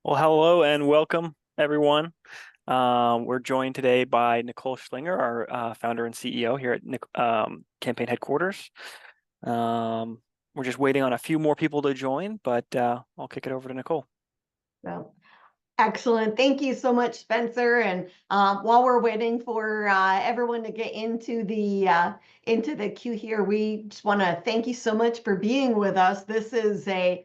Well, hello and welcome, everyone. We're joined today by Nicole Schlinger, our founder and CEO here at Campaign Headquarters. We're just waiting on a few more people to join, but I'll kick it over to Nicole. Well, excellent. Thank you so much, Spencer. And while we're waiting for everyone to get into the queue here, we just want to thank you so much for being with us. This is a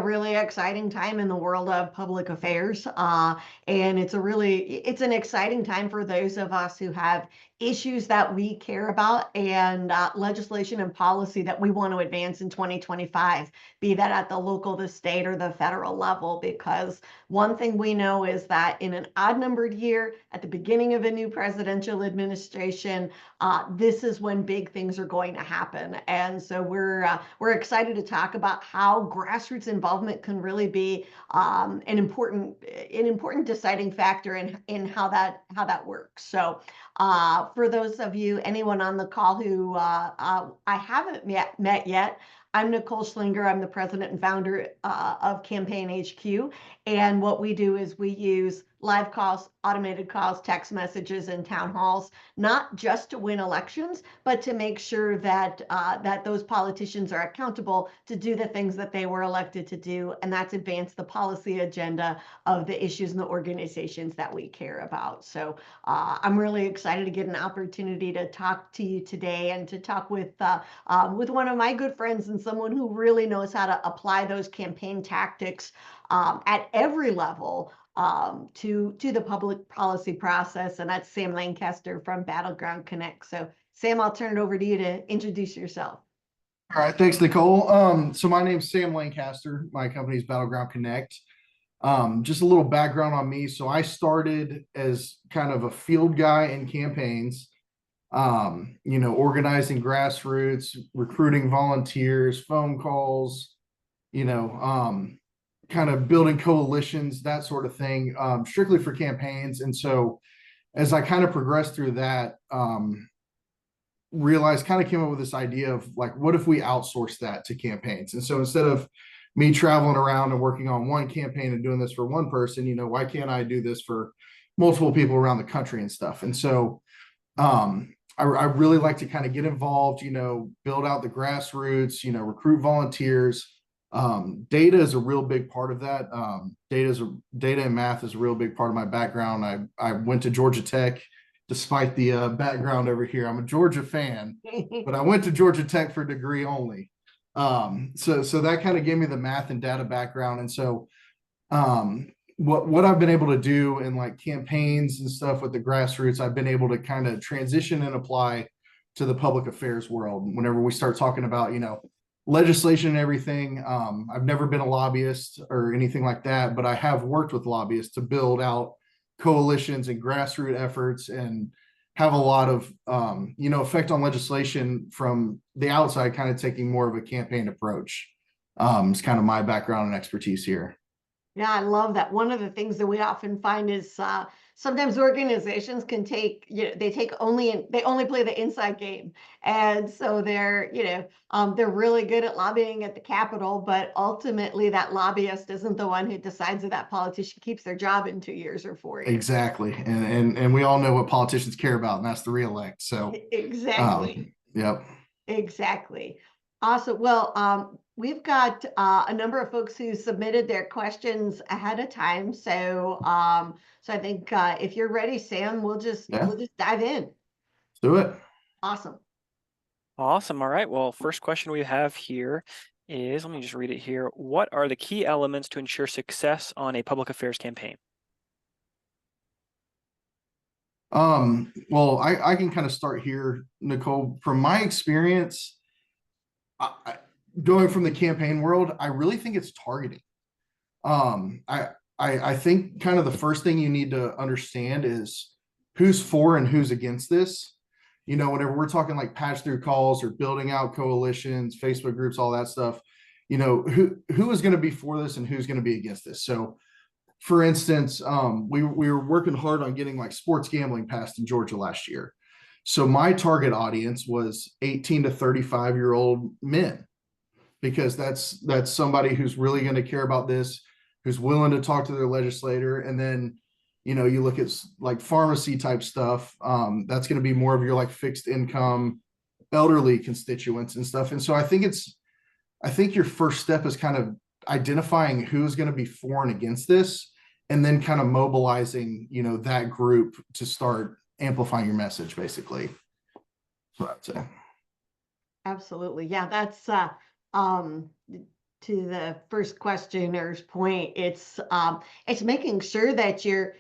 really exciting time in the world of public affairs, and it's an exciting time for those of us who have issues that we care about and legislation and policy that we want to advance in 2025, be that at the local, the state, or the federal level. Because one thing we know is that in an odd numbered year, at the beginning of a new presidential administration, this is when big things are going to happen. And so we're excited to talk about how grassroots involvement can really be an important deciding factor in how that works. So for those of you, anyone on the call who I haven't met yet, I'm Nicole Schlinger. I'm the president and founder of Campaign HQ. And what we do is we use live calls, automated calls, text messages, and town halls, not just to win elections, but to make sure that that those politicians are accountable to do the things that they were elected to do, and that's advance the policy agenda of the issues and the organizations that we care about. So I'm really excited to get an opportunity to talk to you today and to talk with one of my good friends and someone who really knows how to apply those campaign tactics at every level to the public policy process, and that's Sam Lancaster from Battleground Connect. So Sam, I'll turn it over to you to introduce yourself. All right, thanks, Nicole. So my name's Sam Lancaster. My company's Battleground Connect. Just a little background on me. So I started as kind of a field guy in campaigns, organizing grassroots, recruiting volunteers, phone calls, kind of building coalitions, that sort of thing, strictly for campaigns. And so as I kind of progressed through that, kind of came up with this idea of like, what if we outsource that to campaigns? And so instead of me traveling around and working on one campaign and doing this for one person, why can't I do this for multiple people around the country and stuff? And so I really like to kind of get involved, build out the grassroots, recruit volunteers. Data is a real big part of that. Data and math is a real big part of my background. I went to Georgia Tech, despite the background over here. I'm a Georgia fan, but I went to Georgia Tech for a degree only. So that kind of gave me the math and data background. And so what I've been able to do in like campaigns and stuff with the grassroots, I've been able to kind of transition and apply to the public affairs world. Whenever we start talking about, legislation and everything, I've never been a lobbyist or anything like that, but I have worked with lobbyists to build out coalitions and grassroots efforts and have a lot of effect on legislation from the outside, kind of taking more of a campaign approach. It's kind of my background and expertise here. Yeah, I love that. One of the things that we often find is sometimes organizations can they only play the inside game, and so they're really good at lobbying at the Capitol, but ultimately that lobbyist isn't the one who decides if that politician keeps their job in 2 years or 4 years. Exactly, and we all know what politicians care about, and that's the reelect. So exactly, yep, exactly. Awesome. Well, we've got a number of folks who submitted their questions ahead of time. So I think if you're ready, Sam, we'll just dive in. Let's do it. Awesome. Awesome. All right. Well, first question we have here is, let me just read it here. What are the key elements to ensure success on a public affairs campaign? Well, I can kind of start here, Nicole. From my experience, going from the campaign world, I really think it's targeting. I think kind of the first thing you need to understand is who's for and who's against this. Whenever we're talking like patch through calls or building out coalitions, Facebook groups, all that stuff, who is going to be for this and who's going to be against this. So for instance, we were working hard on getting like sports gambling passed in Georgia last year. So my target audience was 18 to 35-year-old men, because that's somebody who's really going to care about this, who's willing to talk to their legislator. And then, you look at like pharmacy type stuff. That's going to be more of your like fixed income, elderly constituents and stuff. And so I think your first step is kind of identifying who's going to be for and against this, and then kind of mobilizing, that group to start amplifying your message, basically. That's what I'd say. Absolutely. Yeah, that's um to the first questioner's point, it's making sure that you're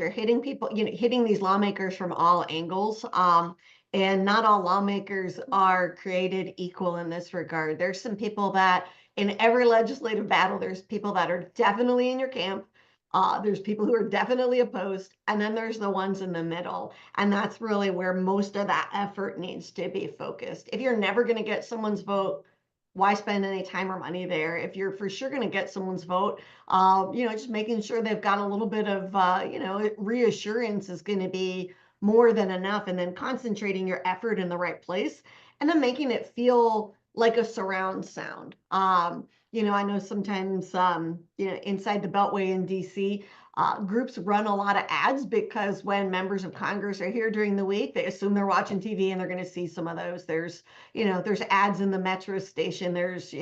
hitting people, hitting these lawmakers from all angles. And not all lawmakers are created equal in this regard. There's some people that in every legislative battle, there's people that are definitely in your camp. There's people who are definitely opposed, and then there's the ones in the middle. And that's really where most of that effort needs to be focused. If you're never going to get someone's vote, why spend any time or money there? If you're for sure going to get someone's vote, just making sure they've got a little bit of, reassurance is going to be more than enough. And then concentrating your effort in the right place, and then making it feel like a surround sound. I know sometimes, inside the Beltway in DC, groups run a lot of ads because when members of Congress are here during the week, they assume they're watching TV and they're going to see some of those. There's ads in the metro station. There's,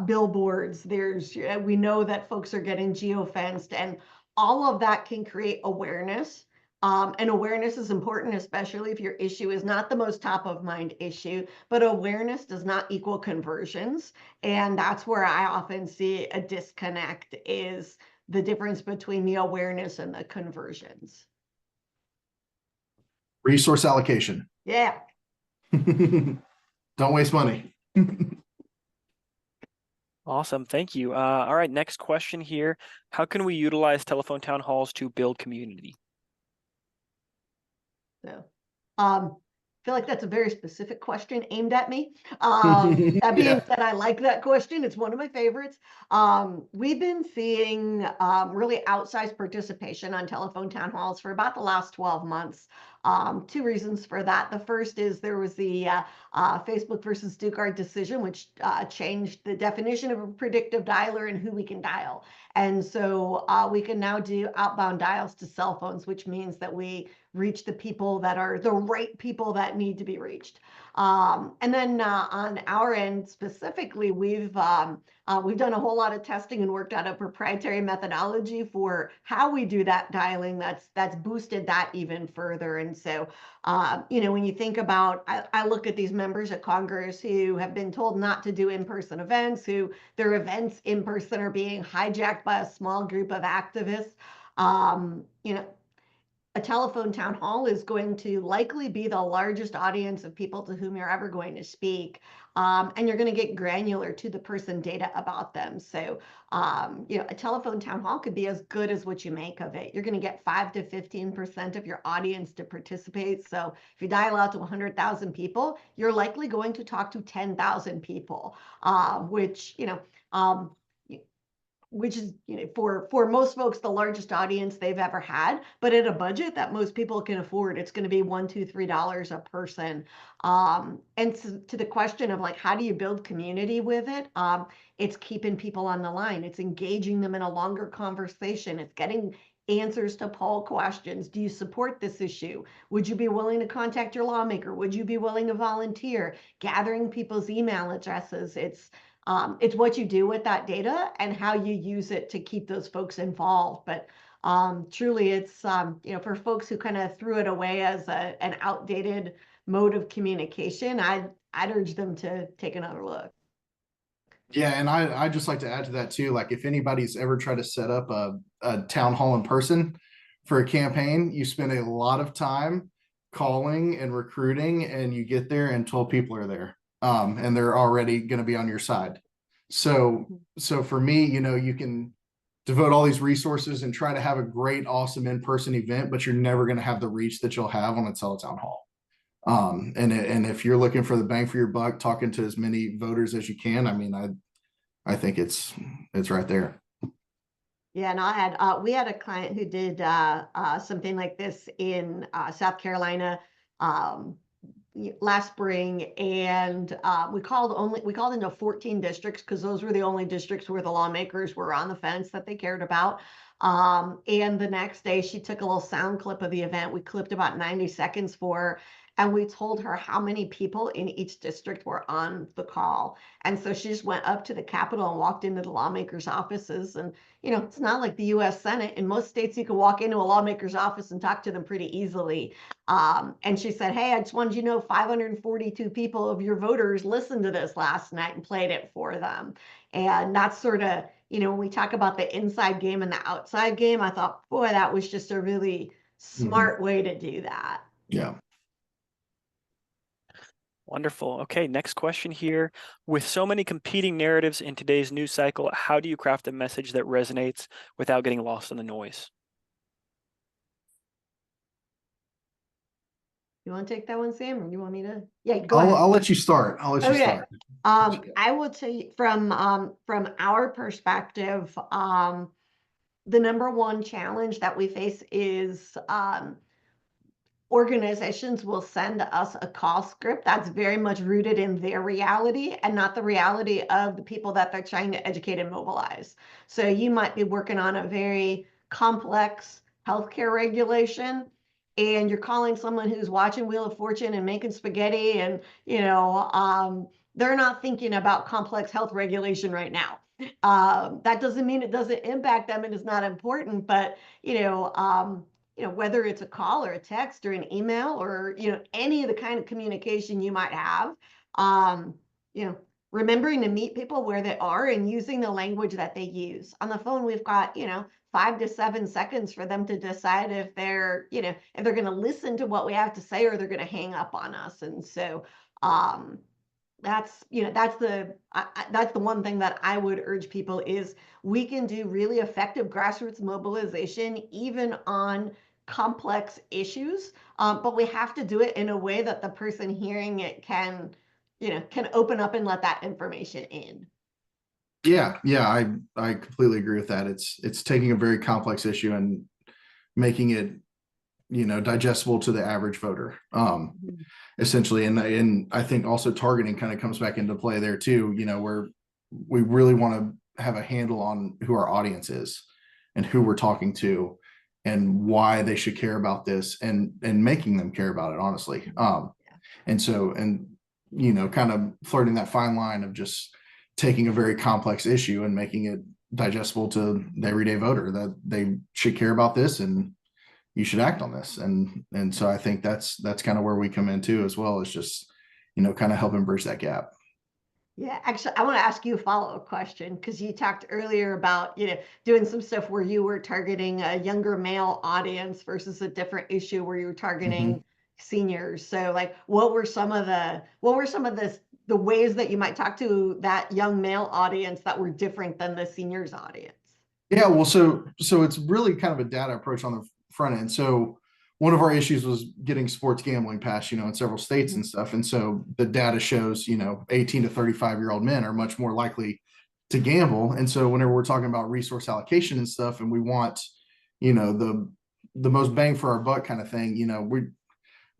billboards. We know that folks are getting geofenced, and all of that can create awareness. And awareness is important, especially if your issue is not the most top of mind issue, but awareness does not equal conversions. And that's where I often see a disconnect, is the difference between the awareness and the conversions. Resource allocation. Yeah. Don't waste money. Awesome. Thank you. All right. Next question here. How can we utilize telephone town halls to build community? So, I feel like that's a very specific question aimed at me. That being said, I like that question. It's one of my favorites. We've been seeing really outsized participation on telephone town halls for about the last 12 months. Two reasons for that. The first is there was the Facebook versus Stuttgart decision, which changed the definition of a predictive dialer and who we can dial. And so we can now do outbound dials to cell phones, which means that we reach the people that are the right people that need to be reached. And then on our end specifically, we've done a whole lot of testing and worked out a proprietary methodology for how we do that dialing that's boosted that even further. And so, when you think about, I look at these members of Congress who have been told not to do in-person events, who their events in person are being hijacked by a small group of activists. A telephone town hall is going to likely be the largest audience of people to whom you're ever going to speak. And you're going to get granular to the person data about them. So, a telephone town hall could be as good as what you make of it. You're going to get 5 to 15% of your audience to participate. So if you dial out to 100,000 people, you're likely going to talk to 10,000 people, which is, for most folks, the largest audience they've ever had, but at a budget that most people can afford. It's going to be $1, $2, $3 a person. And to the question of like, how do you build community with it? It's keeping people on the line. It's engaging them in a longer conversation. It's getting answers to poll questions. Do you support this issue? Would you be willing to contact your lawmaker? Would you be willing to volunteer? Gathering people's email addresses. It's what you do with that data and how you use it to keep those folks involved. But truly, it's for folks who kind of threw it away as an outdated mode of communication, I'd urge them to take another look. Yeah, and I just like to add to that too. Like if anybody's ever tried to set up a town hall in person for a campaign, you spend a lot of time calling and recruiting, and you get there and 12 people are there. And they're already going to be on your side. So for me, you can devote all these resources and try to have a great, awesome in-person event, but you're never going to have the reach that you'll have on a teletown hall. And if you're looking for the bang for your buck, talking to as many voters as you can, I mean, I think it's right there. Yeah, and we had a client who did something like this in South Carolina. last spring, and we called into 14 districts because those were the only districts where the lawmakers were on the fence that they cared about. And the next day she took a little sound clip of the event. We clipped about 90 seconds for her, and we told her how many people in each district were on the call. And so she just went up to the Capitol and walked into the lawmakers' offices. And, it's not like the US Senate. In most states, you can walk into a lawmaker's office and talk to them pretty easily. And she said, hey, I just wanted you to know 542 people of your voters listened to this last night and played it for them. And that's sort of, when we talk about the inside game and the outside game, I thought, boy, that was just a really smart way to do that. Yeah. Wonderful. Okay, next question here. With so many competing narratives in today's news cycle, how do you craft a message that resonates without getting lost in the noise? You want to take that one, Sam, or do you want me to? Yeah, go ahead. I'll let you start. I'll let you start. I will tell you from our perspective, the number one challenge that we face is organizations will send us a call script that's very much rooted in their reality and not the reality of the people that they're trying to educate and mobilize. So you might be working on a very complex healthcare regulation, and you're calling someone who's watching Wheel of Fortune and making spaghetti, and they're not thinking about complex health regulation right now. That doesn't mean it doesn't impact them and is not important, but whether it's a call or a text or an email or, any of the kind of communication you might have, remembering to meet people where they are and using the language that they use. On the phone, we've got, 5 to 7 seconds for them to decide if they're, if they're going to listen to what we have to say or they're going to hang up on us. And so, that's the one thing that I would urge people is we can do really effective grassroots mobilization even on complex issues, but we have to do it in a way that the person hearing it can open up and let that information in. Yeah, I completely agree with that. It's taking a very complex issue and making it, digestible to the average voter, essentially. And I think also targeting kind of comes back into play there too, where we really want to have a handle on who our audience is and who we're talking to and why they should care about this and making them care about it, honestly. And so, kind of flirting that fine line of just taking a very complex issue and making it digestible to the everyday voter that they should care about this and you should act on this. And so I think that's kind of where we come in too, as well as just, kind of helping bridge that gap. Yeah, actually, I want to ask you a follow-up question because you talked earlier about, doing some stuff where you were targeting a younger male audience versus a different issue where you were targeting seniors. So like, what were some of the ways that you might talk to that young male audience that were different than the seniors audience? Yeah, well, so it's really kind of a data approach on the front end. So one of our issues was getting sports gambling passed, in several states and stuff. And so the data shows, 18 to 35-year-old men are much more likely to gamble. And so whenever we're talking about resource allocation and stuff, and we want, the most bang for our buck kind of thing,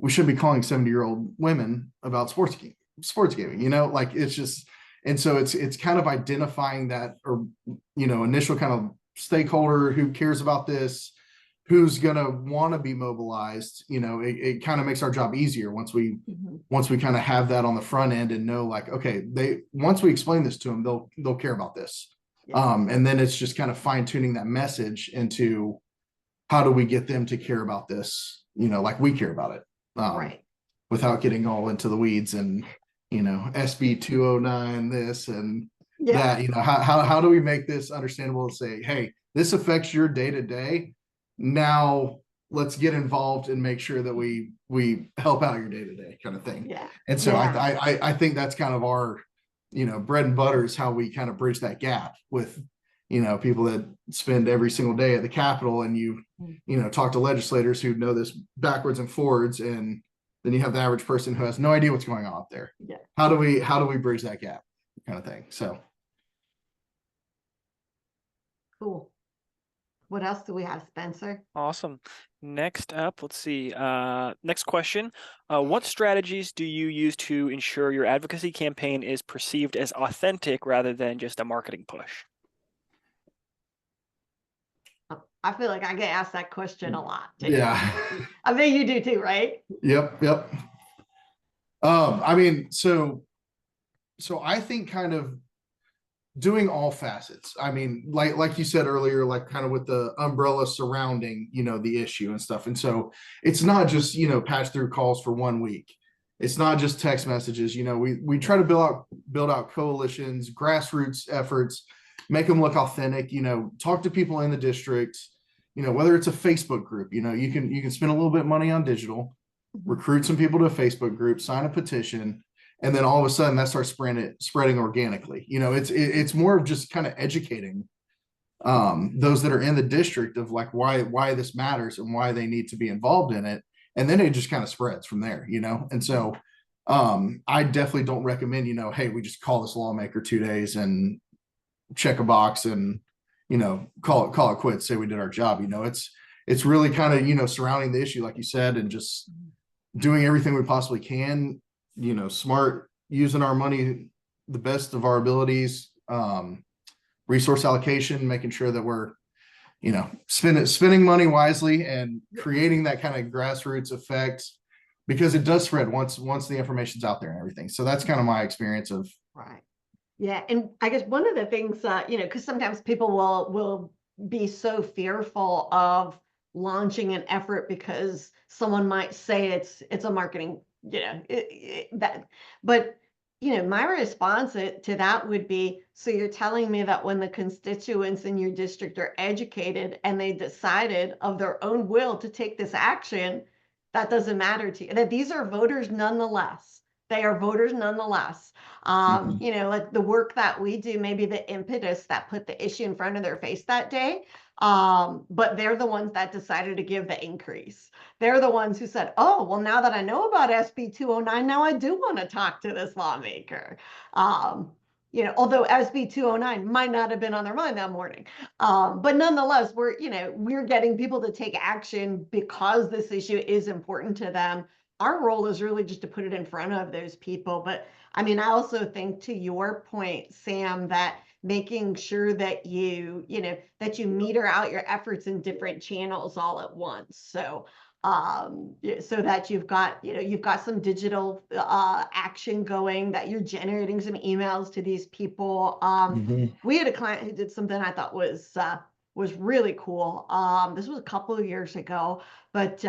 we should be calling 70-year-old women about sports gaming, like it's just, and so it's kind of identifying that, or, initial kind of stakeholder who cares about this, who's going to want to be mobilized. It kind of makes our job easier once we kind of have that on the front end and know, like, okay, once we explain this to them, they'll care about this. And then it's just kind of fine tuning that message into how do we get them to care about this, like we care about it, right, without getting all into the weeds and, SB 209 this and that, how do we make this understandable to say, hey, this affects your day to day. Now let's get involved and make sure that we help out your day to day kind of thing. Yeah. And so I think that's kind of our, bread and butter is how we kind of bridge that gap with, people that spend every single day at the Capitol, and you talk to legislators who know this backwards and forwards, and then you have the average person who has no idea what's going on up there. Yeah. How do we bridge that gap kind of thing? So cool. What else do we have, Spencer? Awesome. Next up, let's see. Next question. What strategies do you use to ensure your advocacy campaign is perceived as authentic rather than just a marketing push? I feel like I get asked that question a lot too. Yeah. I bet you do too, right? Yep. Yep. I mean, so I think kind of doing all facets. I mean, like you said earlier, like kind of with the umbrella surrounding, the issue and stuff. And so it's not just, patch through calls for 1 week. It's not just text messages. We try to build out coalitions, grassroots efforts, make them look authentic, talk to people in the district, whether it's a Facebook group, you can spend a little bit of money on digital, recruit some people to a Facebook group, sign a petition, and then all of a sudden that starts spreading organically. It's more of just kind of educating those that are in the district of like why this matters and why they need to be involved in it, and then it just kind of spreads from there. And so I definitely don't recommend, hey, we just call this lawmaker 2 days and check a box and call it quits, say we did our job. It's really kind of surrounding the issue, like you said, and just doing everything we possibly can, smart, using our money the best of our abilities, resource allocation, making sure that we're, spending money wisely and creating that kind of grassroots effect, because it does spread once the information's out there and everything. So that's kind of my experience of. Right. Yeah. And I guess one of the things, because sometimes people will be so fearful of launching an effort because someone might say it's a marketing, but my response to that would be, so you're telling me that when the constituents in your district are educated and they decided of their own will to take this action, that doesn't matter to you, that these are voters nonetheless. They are voters nonetheless. Like the work that we do, maybe the impetus that put the issue in front of their face that day. But they're the ones that decided to give the increase. They're the ones who said, oh, well, now that I know about SB 209, now I do want to talk to this lawmaker. Although SB 209 might not have been on their mind that morning. But nonetheless, we're getting people to take action because this issue is important to them. Our role is really just to put it in front of those people. But I mean, I also think, to your point, Sam, that making sure that you meter out your efforts in different channels all at once. So so that you've got some digital action going, that you're generating some emails to these people. We had a client who did something I thought was really cool. This was a couple of years ago, but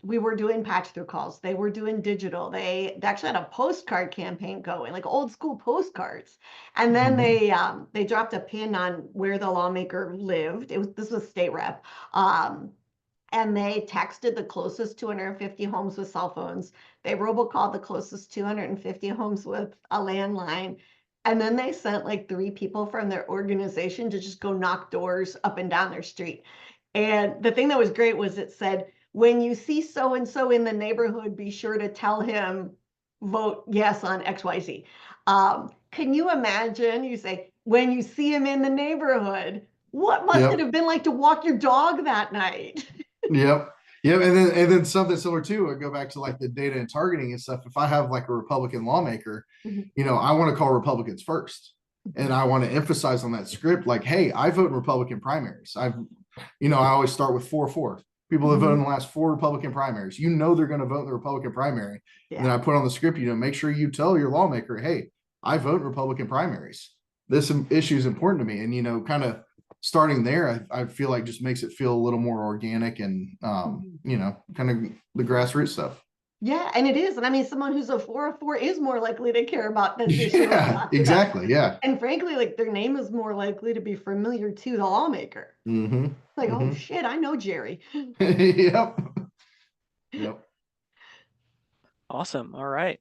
we were doing patch through calls. They were doing digital. They actually had a postcard campaign going, like old school postcards. And then they dropped a pin on where the lawmaker lived. This was state rep. And they texted the closest 250 homes with cell phones. They robocalled the closest 250 homes with a landline. And then they sent like 3 people from their organization to just go knock doors up and down their street. And the thing that was great was it said, when you see so-and-so in the neighborhood, be sure to tell him, vote yes on XYZ. Can you imagine, you say, when you see him in the neighborhood, what must it have been like to walk your dog that night? Yep. Yep. And then something similar too, I go back to like the data and targeting and stuff. If I have like a Republican lawmaker, I want to call Republicans first. And I want to emphasize on that script, like, hey, I vote in Republican primaries. I always start with 4-4. People that vote in the last 4 Republican primaries, they're going to vote in the Republican primary. Yeah. And then I put on the script, make sure you tell your lawmaker, hey, I vote in Republican primaries. This issue is important to me. And, kind of starting there, I feel like just makes it feel a little more organic and, kind of the grassroots stuff. Yeah, and it is. And I mean, someone who's a 404 is more likely to care about this issue. Yeah, exactly. Yeah. And frankly, like their name is more likely to be familiar to the lawmaker. Like, oh shit, I know Jerry. Yep. Yep. Awesome. All right.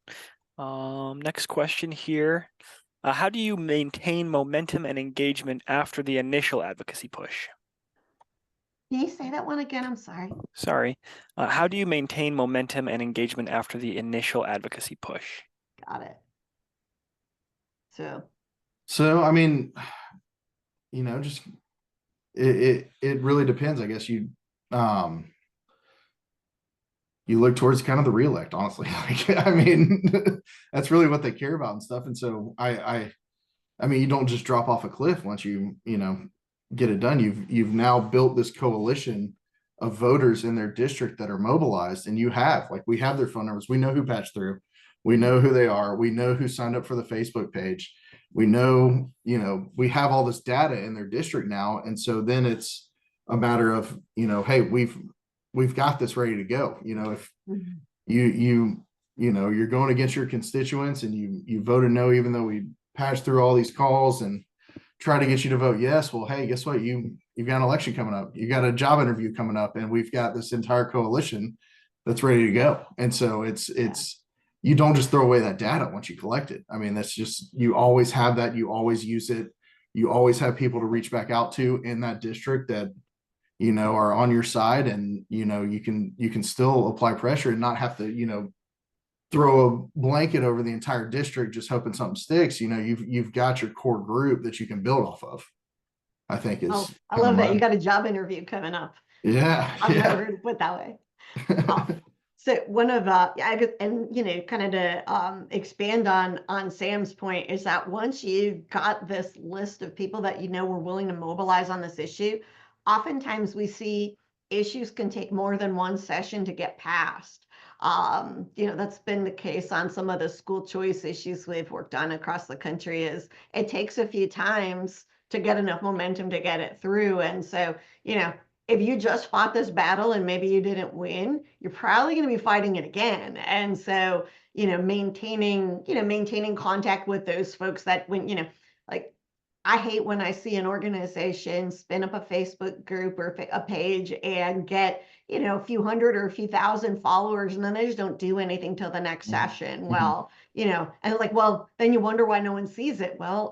Next question here. How do you maintain momentum and engagement after the initial advocacy push? Can you say that one again? I'm sorry. Sorry. How do you maintain momentum and engagement after the initial advocacy push? Got it. So I mean, just it really depends. I guess you look towards kind of the reelect, honestly. Like, I mean, that's really what they care about and stuff. And so I mean, you don't just drop off a cliff once you know, get it done. You've now built this coalition of voters in their district that are mobilized, and we have their phone numbers. We know who patched through. We know who they are. We know who signed up for the Facebook page. We know, you know, we have all this data in their district now. And so then it's a matter of, you know, hey, we've got this ready to go. You know, if you know, you're going against your constituents and you voted no, even though we patched through all these calls and try to get you to vote yes. Well, hey, guess what? You've got an election coming up. You got a job interview coming up, and we've got this entire coalition that's ready to go. And so it's you don't just throw away that data once you collect it. I mean, that's just, you always have that, you always use it. You always have people to reach back out to in that district that, you know, are on your side, and, you know, you can still apply pressure and not have to, you know, throw a blanket over the entire district just hoping something sticks. You know, you've got your core group that you can build off of, I think is. Oh, I love that. You got a job interview coming up. Yeah. I've never heard it put that way. So one of and you know, kind of to expand on Sam's point, is that once you've got this list of people that you know were willing to mobilize on this issue, oftentimes we see issues can take more than one session to get passed. You know, that's been the case on some of the school choice issues we've worked on across the country. Is it takes a few times to get enough momentum to get it through. And so, you know, if you just fought this battle and maybe you didn't win, you're probably going to be fighting it again. And so, you know, maintaining contact with those folks that when, you know, like, I hate when I see an organization spin up a Facebook group or a page and get, you know, a few hundred or a few thousand followers, and then they just don't do anything till the next session. Well, you know, and like, well, then you wonder why no one sees it. Well,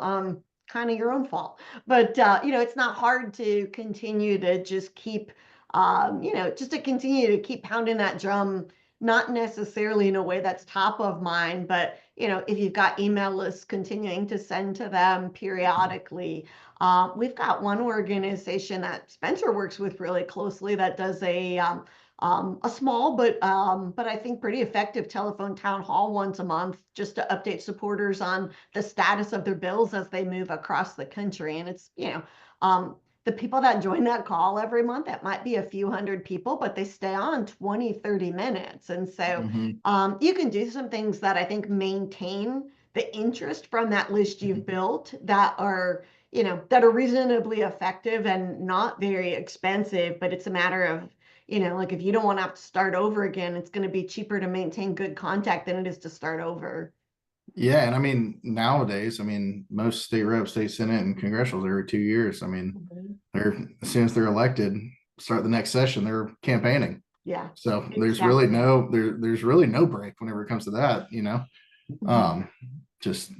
kind of your own fault. But you know, it's not hard to continue to just keep, you know, just to continue to keep pounding that drum, not necessarily in a way that's top of mind, but you know, if you've got email lists, continuing to send to them periodically. We've got one organization that Spencer works with really closely that does a small but I think pretty effective telephone town hall once a month, just to update supporters on the status of their bills as they move across the country. And it's, you know, the people that join that call every month, that might be a few hundred people, but they stay on 20, 30 minutes. And so you can do some things that I think maintain the interest from that list you've built that are, you know, that are reasonably effective and not very expensive. But it's a matter of, you know, like, if you don't want to have to start over again, it's going to be cheaper to maintain good contact than it is to start over. Yeah, and I mean, nowadays, I mean, most state reps, state senate, and congressionals every 2 years. I mean, they're, as soon as they're elected, start the next session, they're campaigning. Yeah. So there's really there's really no break whenever it comes to that, you know. Just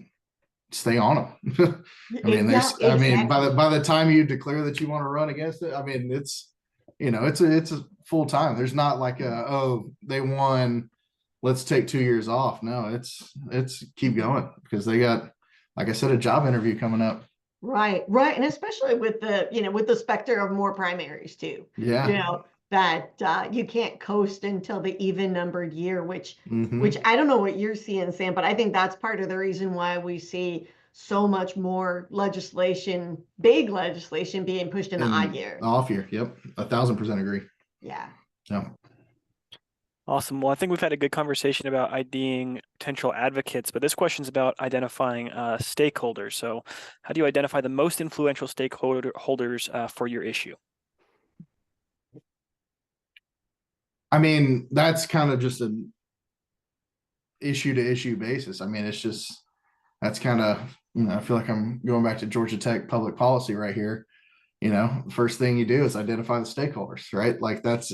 stay on them. I mean, I mean, by the time you declare that you want to run against it, I mean, it's, you know, it's a full time. There's not like oh, they won, let's take 2 years off. No, it's keep going, because they got, like I said, a job interview coming up. Right. And especially with the, you know, with the specter of more primaries too. Yeah. You know, that you can't coast until the even numbered year, which I don't know what you're seeing, Sam, but I think that's part of the reason why we see so much more legislation, big legislation, being pushed in the odd year. Off year. Yep. 1,000% agree. Yeah. Yeah. Awesome. Well, I think we've had a good conversation about IDing potential advocates, but this question's about identifying stakeholders. So how do you identify the most influential stakeholders for your issue? I mean, that's kind of just an issue to issue basis. I mean, it's just, that's kind of, you know, I feel like I'm going back to Georgia Tech public policy right here. You know, first thing you do is identify the stakeholders, right? Like, that's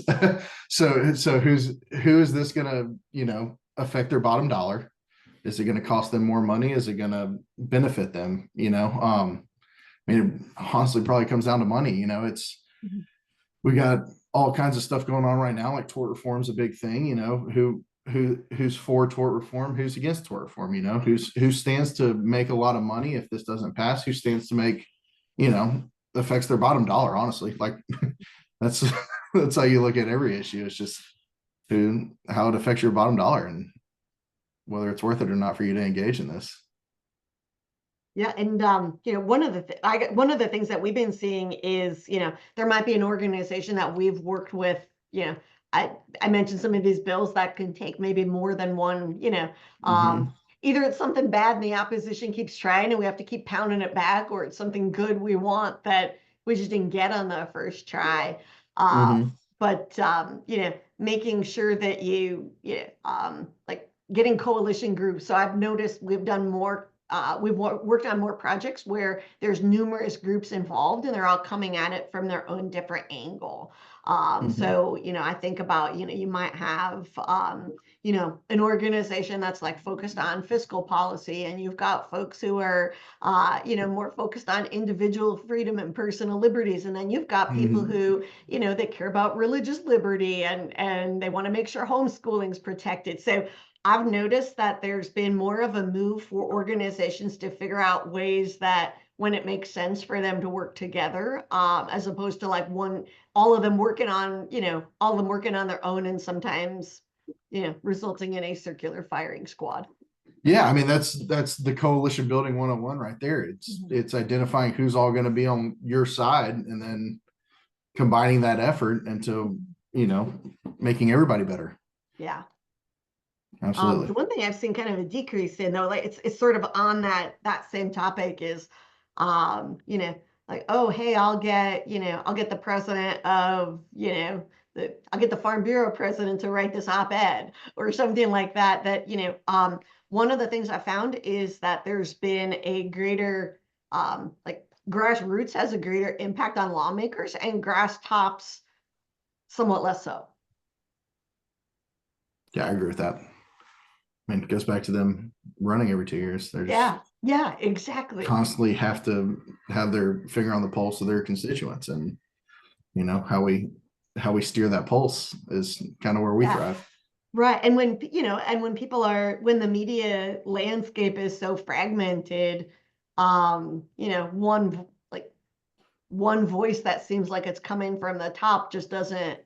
so who is this going to, you know, affect their bottom dollar? Is it going to cost them more money? Is it going to benefit them? You know, I mean, it honestly probably comes down to money. You know, it's, we got all kinds of stuff going on right now. Like, tort reform is a big thing. You know, who's for tort reform, who's against tort reform, you know, who stands to make a lot of money if this doesn't pass, who stands to make, you know, affects their bottom dollar, honestly. Like, that's how you look at every issue. It's just, to how it affects your bottom dollar and whether it's worth it or not for you to engage in this. Yeah, and one of the things that we've been seeing is, there might be an organization that we've worked with, I mentioned some of these bills that can take maybe more than one, Mhm. either it's something bad and the opposition keeps trying and we have to keep pounding it back, or it's something good we want that we just didn't get on the first try. Mhm. But making sure that like getting coalition groups. So I've noticed we've done more. We've worked on more projects where there's numerous groups involved and they're all coming at it from their own different angle. Mhm. So, I think about, you might have, an organization that's like focused on fiscal policy, and you've got folks who are, more focused on individual freedom and personal liberties. And then you've got people Mhm. who, they care about religious liberty and they want to make sure homeschooling's protected. So I've noticed that there's been more of a move for organizations to figure out ways that when it makes sense for them to work together, as opposed to like all of them working on, their own, and sometimes, resulting in a circular firing squad. Yeah, I mean that's the coalition building 101 right there. Mhm. It's identifying who's all going to be on your side and then combining that effort into, making everybody better. Yeah. The Absolutely. one thing I've seen kind of a decrease in, though, like it's sort of on that same topic, is, like, oh, hey, I'll get the president of, I'll get the Farm Bureau president to write this op-ed or something like that. One of the things I found is that there's been a greater, like grassroots has a greater impact on lawmakers, and grass tops somewhat less so. Yeah, I agree with that. I mean, it goes back to them running every 2 years. They're just Yeah, exactly. constantly have to have their finger on the pulse of their constituents, and how we steer that pulse is kind of where we Yeah. thrive. Right. And when the media landscape is so fragmented, one voice that seems like it's coming from the top just doesn't,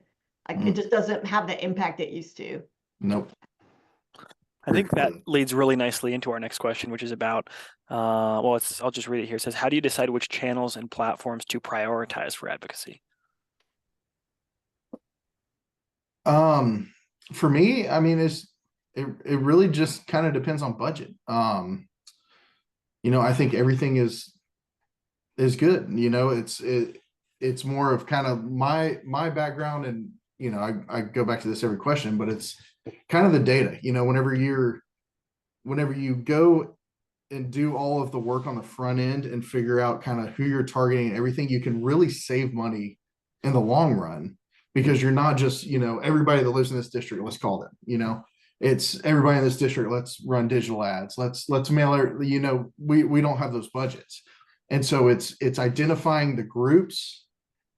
like, it just doesn't have the impact it used to. Nope. I think that leads really nicely into our next question, which is about, I'll just read it here. It says, how do you decide which channels and platforms to prioritize for advocacy? For me, I mean, it really just kind of depends on budget. I think everything is good. It's more of kind of my background, and I go back to this every question, but it's kind of the data. Whenever you go and do all of the work on the front end and figure out kind of who you're targeting and everything, you can really save money in the long run, because you're not just, everybody that lives in this district, let's call them, it's everybody in this district, let's run digital ads, let's mail it, we don't have those budgets. And so it's identifying the groups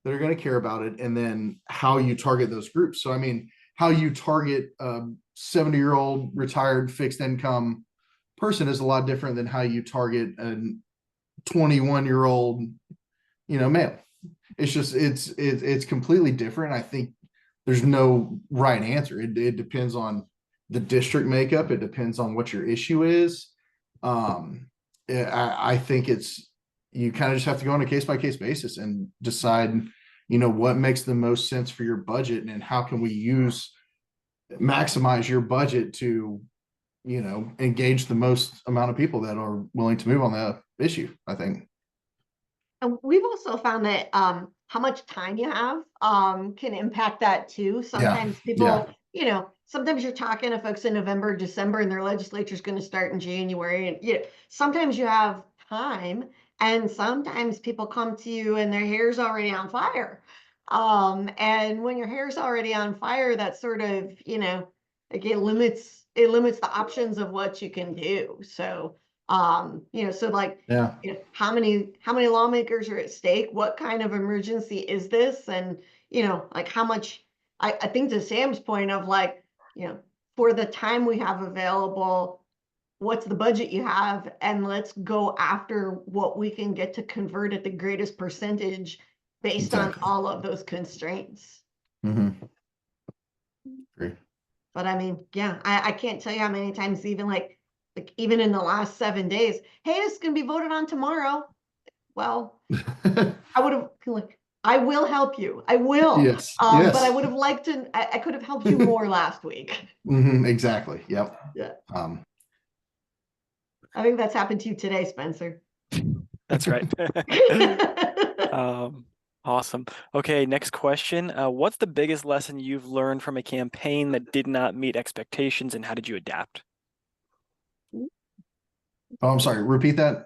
that are going to care about it, and then how you target those groups. So I mean, how you target a 70-year-old retired fixed income person is a lot different than how you target a 21-year-old, male. It's completely different. I think there's no right answer. It depends on the district makeup. It depends on what your issue is. I think you kind of just have to go on a case-by-case basis and decide, what makes the most sense for your budget, and how can we maximize your budget to, engage the most amount of people that are willing to move on that issue, I think. And we've also found that how much time you have can impact that too. Sometimes people, sometimes you're talking to folks in November, December, and their legislature is going to start in January. And sometimes you have time, and sometimes people come to you and their hair's already on fire. And when your hair's already on fire, that sort of, like it limits the options of what you can do. So so like, Yeah. how many lawmakers are at stake? What kind of emergency is this? And like how much, I think to Sam's point of like, for the time we have available, what's the budget you have? And let's go after what we can get to convert at the greatest percentage based on Exactly. all of those constraints. Mm-hmm. Great. But I mean, yeah, I can't tell you how many times even like even in the last 7 days, hey, this is gonna be voted on tomorrow. Well, I would have like, I will help you. I will. Yes, But I yes. would have liked to, I could have helped you more last week. Exactly. Yep. Yeah. Um, I think that's happened to you today, Spencer. That's right. Um, awesome. Okay, next question. What's the biggest lesson you've learned from a campaign that did not meet expectations, and how did you adapt? oh, I'm sorry. Repeat that.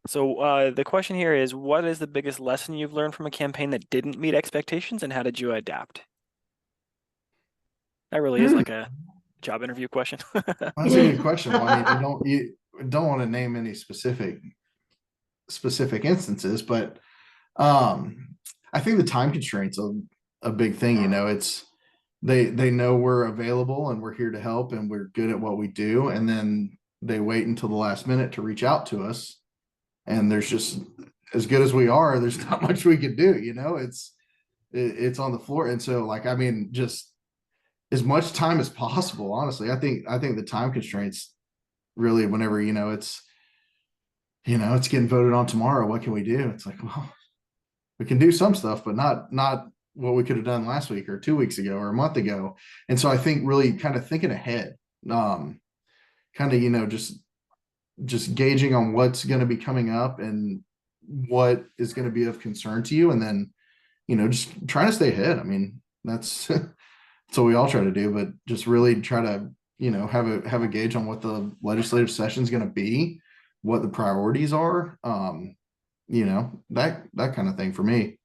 So the question here is, what is the biggest lesson you've learned from a campaign that didn't meet expectations, and how did you adapt? That really is Hmm. like a job interview question. That's a good question. Well, I mean, you don't want to name any specific instances, but I think the time constraints a big thing. It's they know we're available and we're here to help and we're good at what we do, and then they wait until the last minute to reach out to us. And there's just, as good as we are, there's not much we can do. It's on the floor, and so like I mean, just as much time as possible. Honestly, I think the time constraints really, whenever it's getting voted on tomorrow, what can we do? It's like, well, we can do some stuff, but not what we could have done last week or 2 weeks ago or a month ago. And so I think really kind of thinking ahead, kind of just gauging on what's going to be coming up and what is going to be of concern to you, and then just trying to stay ahead. I mean, that's what we all try to do, but just really try to have a gauge on what the legislative session is going to be, what the priorities are, that kind of thing for me.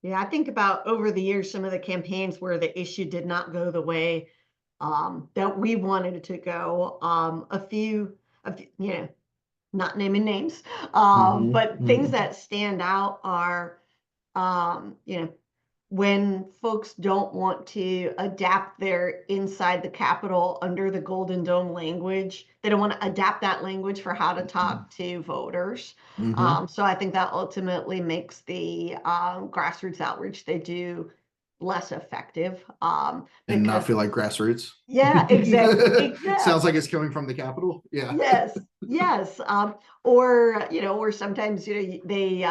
Yeah, I think about over the years, some of the campaigns where the issue did not go the way that we wanted it to go. A few, not naming names, but things Mm-hmm. that stand out are, when folks don't want to adapt their inside the Capitol under the Golden Dome language, they don't want to adapt that language for how to talk to voters. Mm-hmm. So I think that ultimately makes the grassroots outreach they do less effective, And not because feel like grassroots. yeah, Sounds like exactly. it's coming from the Capitol. Yeah. Yes, yes. Or or sometimes they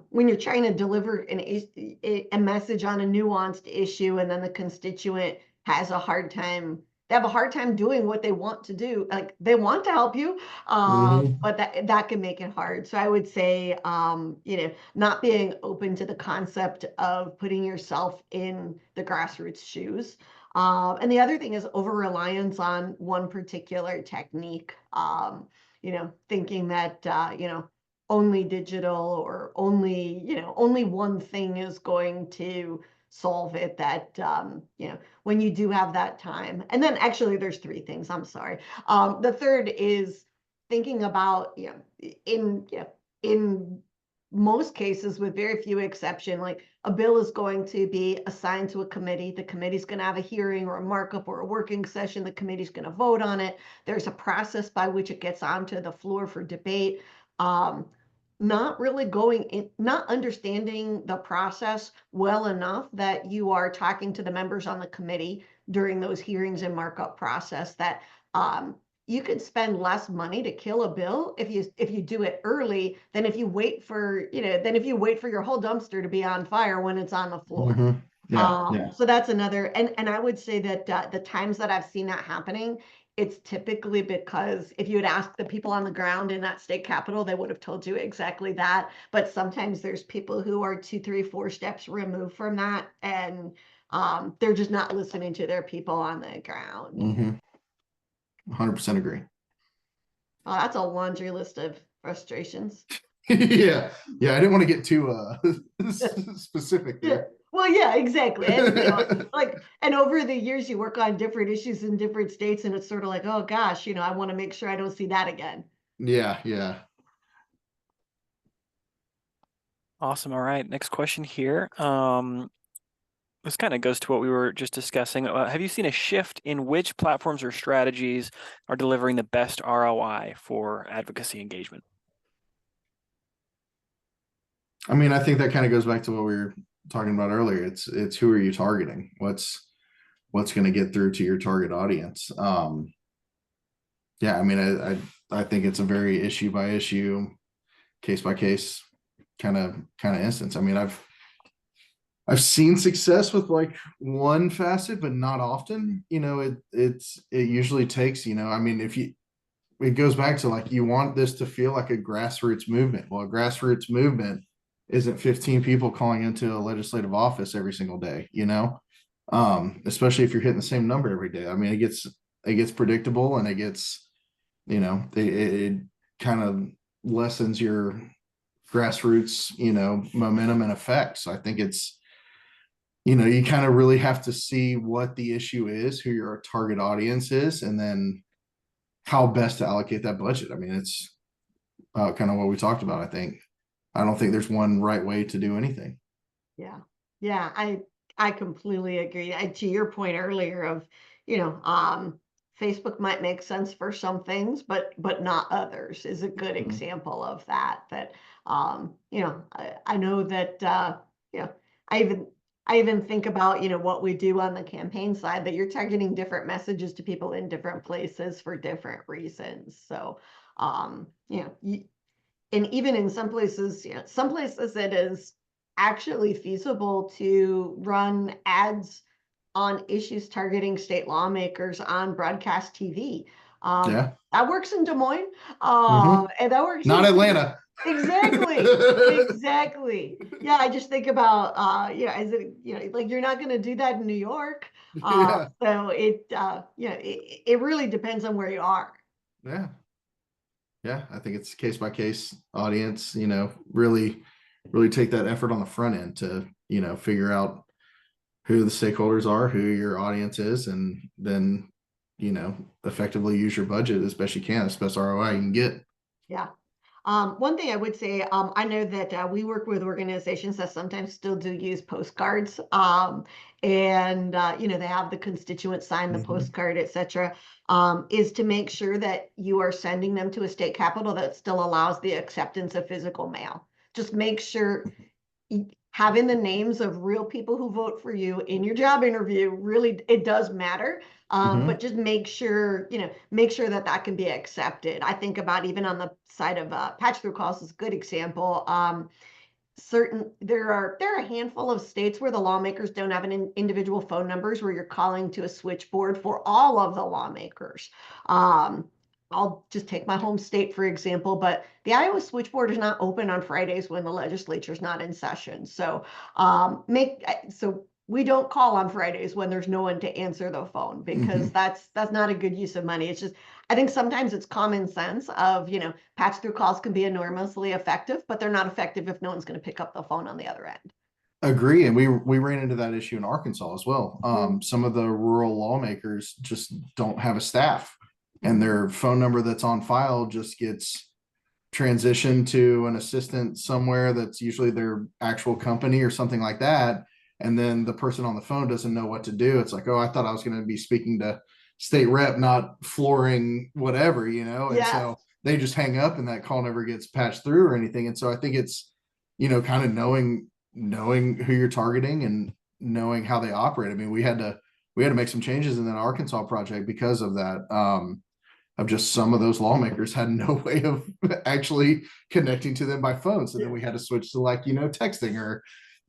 when you're trying to deliver a message on a nuanced issue, and then the constituent has a hard time. They have a hard time doing what they want to do. Like they want to help you, Mm-hmm. but that can make it hard. So I would say, not being open to the concept of putting yourself in the grassroots shoes. And the other thing is over reliance on one particular technique. Thinking that only digital or only one thing is going to solve it. That when you do have that time, and then actually there's three things. I'm sorry. The third is thinking about in most cases, with very few exception, like a bill is going to be assigned to a committee. The committee's going to have a hearing or a markup or a working session. The committee's going to vote on it. There's a process by which it gets onto the floor for debate. Um, not really going in, not understanding the process well enough that you are talking to the members on the committee during those hearings and markup process, that you could spend less money to kill a bill if you do it early than if you wait for your whole dumpster to be on fire when it's on the floor. Mm-hmm. Yeah. Yeah. So that's another, and I would say that the times that I've seen that happening, it's typically because if you had asked the people on the ground in that state capitol, they would have told you exactly that. But sometimes there's people who are 2, 3, 4 steps removed from that, and they're just not listening to their people on the ground. Mm-hmm. 100% agree. Oh, that's a laundry list of frustrations. Yeah. Yeah. I didn't want to get too specific Yeah. there. Well, yeah, exactly. And and over the years you work on different issues in different states, and it's sort of like, oh gosh, I want to make sure I don't see that again. Yeah. Yeah. Awesome. All right. Next question here. This kind of goes to what we were just discussing. Have you seen a shift in which platforms or strategies are delivering the best ROI for advocacy engagement? I mean, I think that kind of goes back to what we were talking about earlier. It's who are you targeting? what's going to get through to your target audience. Yeah, I mean, I think it's a very issue by issue, case by case kind of instance. I mean, I've seen success with like one facet, but not often. It usually takes, I mean, it goes back to like, you want this to feel like a grassroots movement. Well, a grassroots movement isn't 15 people calling into a legislative office every single day, especially if you're hitting the same number every day. I mean, it gets predictable, and it gets, it kind of lessens your grassroots, momentum and effect. So I think it's, you kind of really have to see what the issue is, who your target audience is, and then how best to allocate that budget. I mean, it's kind of what we talked about. I don't think there's one right way to do anything. Yeah. Yeah. I completely agree. To your point earlier of, Facebook might make sense for some things, but not others is a good example of that. I know that, I even I even think about, what we do on the campaign side, that you're targeting different messages to people in different places for different reasons. So, and even in some places it is actually feasible to run ads on issues targeting state lawmakers on broadcast TV. Yeah. That works in Des Moines, and that works Not in Atlanta. exactly, exactly. Yeah, I just think about is it like you're not going to do that in New York, Yeah. so it really depends on where you are. Yeah. Yeah. I think it's case by case audience, really, really take that effort on the front end to, figure out who the stakeholders are, who your audience is, and then, effectively use your budget as best you can, as best ROI you can get. Yeah. One thing I would say, I know that we work with organizations that sometimes still do use postcards, and they have the constituent sign the postcard, etc. Is to make sure that you are sending them to a state capitol that still allows the acceptance of physical mail. Just make sure having the names of real people who vote for you in your job interview, really, it does matter. But just make sure that that can be accepted. I think about even on the side of patch through calls is a good example. There are a handful of states where the lawmakers don't have an individual phone numbers where you're calling to a switchboard for all of the lawmakers. I'll just take my home state, for example, but the Iowa switchboard is not open on Fridays when the legislature is not in session. So we don't call on Fridays when there's no one to answer the phone, because that's not a good use of money. It's just, I think sometimes it's common sense of, patch through calls can be enormously effective, but they're not effective if no one's going to pick up the phone on the other end. Agree. And we ran into that issue in Arkansas as well. Some of the rural lawmakers just don't have a staff, and their phone number that's on file just gets transitioned to an assistant somewhere that's usually their actual company or something like that. And then the person on the phone doesn't know what to do. It's like, oh, I thought I was going to be speaking to state rep, not flooring whatever, and so they just hang up, and that call never gets patched through or anything. And so I think it's, kind of knowing who you're targeting and knowing how they operate. I mean, we had to make some changes in that Arkansas project because of that. Of just some of those lawmakers had no way of actually connecting to them by phone. So then we had to switch to like, texting or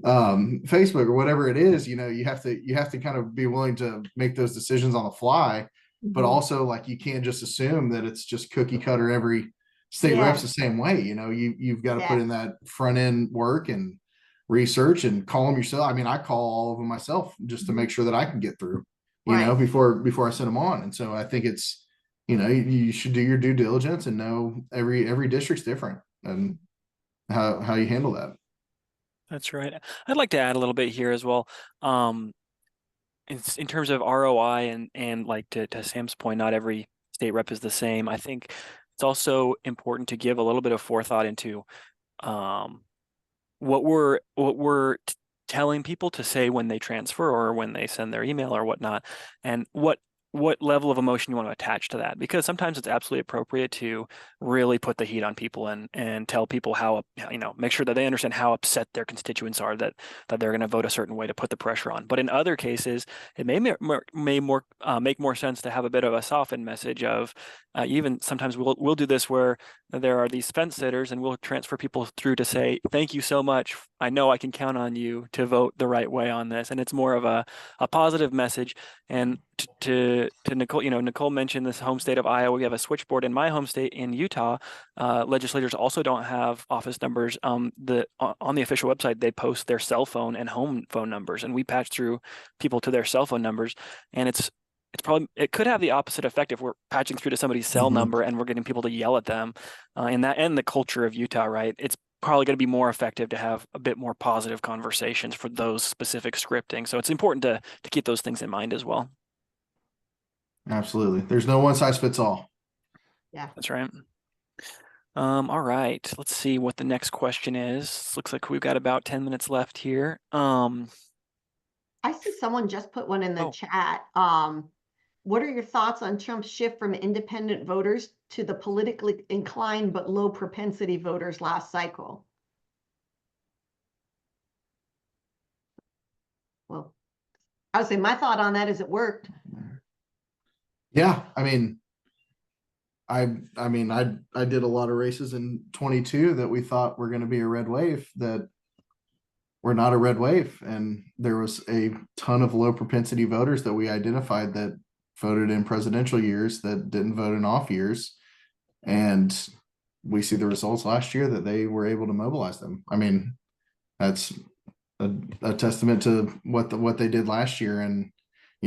Facebook or whatever it is. You have to kind of be willing to make those decisions on the fly, but also like, you can't just assume that it's just cookie cutter every state reps the same way. You've got to put in that front end work and research and call them yourself. I mean, I call all of them myself just to make sure that I can get through, before I send them on. And so I think it's, you should do your due diligence and know every district's different and how you handle that. That's right. I'd like to add a little bit here as well. In terms of ROI and like to Sam's point, not every state rep is the same. I think it's also important to give a little bit of forethought into what we're telling people to say when they transfer or when they send their email or whatnot, and what what level of emotion you want to attach to that, because sometimes it's absolutely appropriate to really put the heat on people and tell people how, make sure that they understand how upset their constituents are that they're going to vote a certain way to put the pressure on. But in other cases, it may make more sense to have a bit of a softened message of, even sometimes we'll do this where there are these fence sitters and we'll transfer people through to say, thank you so much. I know I can count on you to vote the right way on this. And it's more of a positive message. And to Nicole, Nicole mentioned this home state of Iowa. We have a switchboard in my home state in Utah. Legislators also don't have office numbers. On the official website, they post their cell phone and home phone numbers, and we patch through people to their cell phone numbers. And it could have the opposite effect if we're patching through to somebody's cell number and we're getting people to yell at them. And the culture of Utah, right? It's probably going to be more effective to have a bit more positive conversations for those specific scripting. So it's important to keep those things in mind as well. Absolutely. There's no one size fits all. Yeah. That's right. All right. Let's see what the next question is. Looks like we've got about 10 minutes left here. I see someone just put one in the chat. What are your thoughts on Trump's shift from independent voters to the politically inclined but low propensity voters last cycle? Well, I would say my thought on that is it worked. Yeah, I mean, I did a lot of races in 22 that we thought were going to be a red wave that were not a red wave, and there was a ton of low propensity voters that we identified that voted in presidential years that didn't vote in off years, and we see the results last year that they were able to mobilize them. I mean, that's a testament to what they did last year, and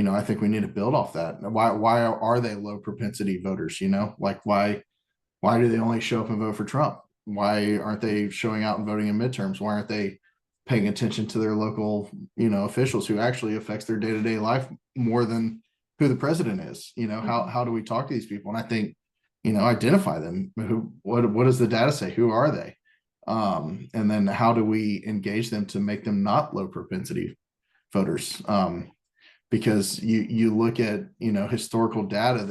I think we need to build off that. Why are they low propensity voters? Like why do they only show up and vote for Trump? Why aren't they showing out and voting in midterms? Why aren't they paying attention to their local officials who actually affects their day-to-day life more than who the president is? How do we talk to these people? And I think identify them. What does the data say? Who are they? And then how do we engage them to make them not low propensity voters? Because you look at historical data,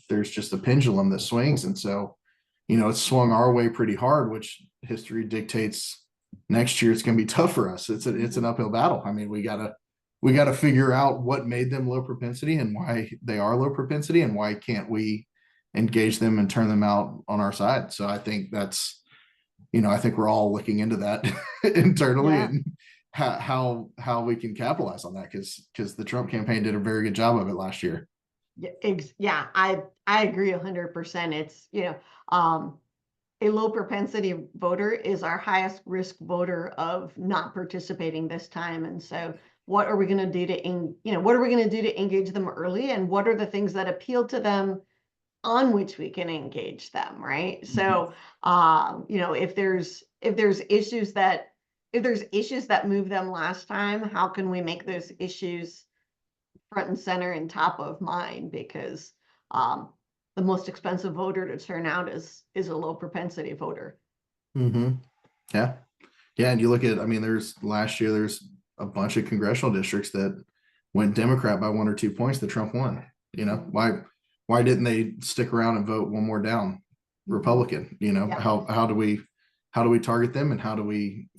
there's just a pendulum that swings, and so it's swung our way pretty hard, which history dictates next year it's going to be tough for us. It's an uphill battle. I mean, we gotta figure out what made them low propensity and why they are low propensity, and why can't we engage them and turn them out on our side. So I think that's I think we're all looking into that internally, and how we can capitalize on that, because the Trump campaign did a very good job of it last year. Yeah, I agree 100%. It's a low propensity voter is our highest risk voter of not participating this time, and so what are we going to do to engage them early, and what are the things that appeal to them on which we can engage them, right? So if there's issues that move them last time, how can we make those issues front and center and top of mind? Because the most expensive voter to turn out is a low propensity voter. Yeah, and you look at, there's a bunch of congressional districts that went Democrat by 1 or 2 points that Trump won. Why didn't they stick around and vote one more down Republican? How do we target them, and how do we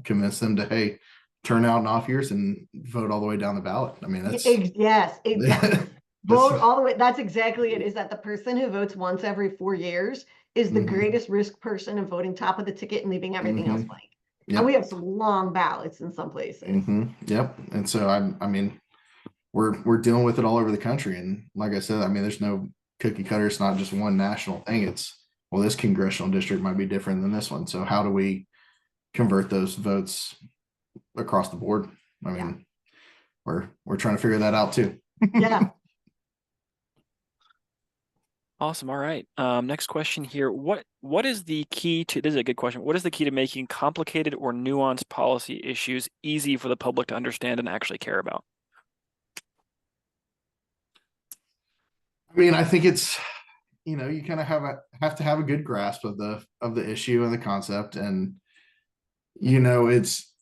convince them to, hey, turn out in off years and vote all the way down the ballot? I mean, that's yes, exactly. Vote all the way. That's exactly it. Is that the person who votes once every 4 years is the greatest risk person of voting top of the ticket and leaving everything else blank. Yep. And we have some long ballots in some places. Yep. And so we're dealing with it all over the country. And like I said, there's no cookie cutter. It's not just one national thing. It's, well, this congressional district might be different than this one. So how do we convert those votes across the board? We're trying to figure that out too. Yeah. Awesome. All right. Next question here. What is the key to, this is a good question. What is the key to making complicated or nuanced policy issues easy for the public to understand and actually care about? I think it's, you kind of have to have a good grasp of the issue and the concept. And, it's,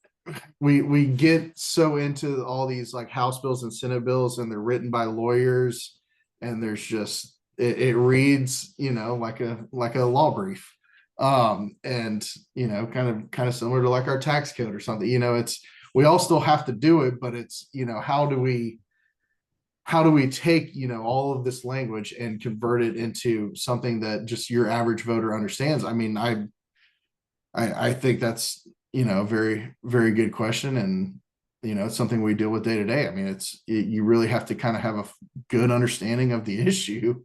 we get so into all these like House bills and Senate bills, and they're written by lawyers, and there's just it reads, like a law brief. And kind of similar to like our tax code or something. It's we all still have to do it, but it's, how do we take, all of this language and convert it into something that just your average voter understands? I mean, I think that's, a very, very good question. And, it's something we deal with day to day. I mean, you really have to kind of have a good understanding of the issue